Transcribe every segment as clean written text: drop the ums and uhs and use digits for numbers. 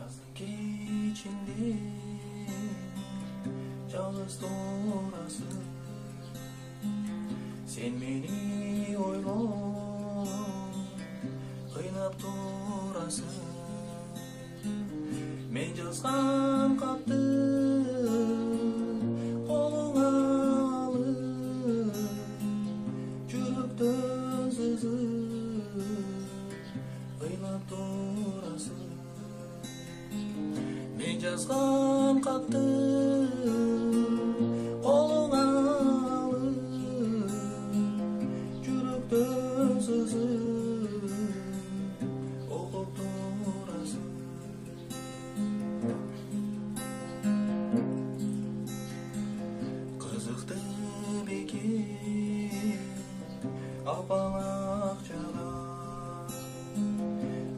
Yazın kechinde жалғыз тұрасың, сен мені ойлап қинап тұрасың. Мен жазған хатты қолыңа алып, жүректен сызып қинап тұрасың. Мен жазған хатты қолыңа алып, жүректен сызып оқып тұрасың. Қызықты бекен апаң ақшаға,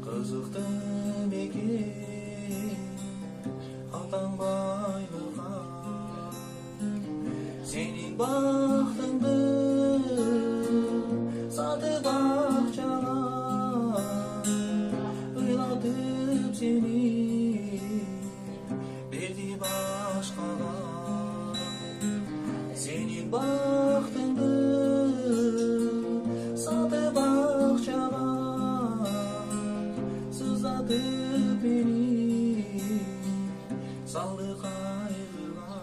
қызықты бекен атаң байлыққа. Сенің бақытыңды сатып ақшаға, ұйлатып сені берді башқаға. Сенің бақытыңды сатып ақшаға, сыздатып мені салды қайғыға.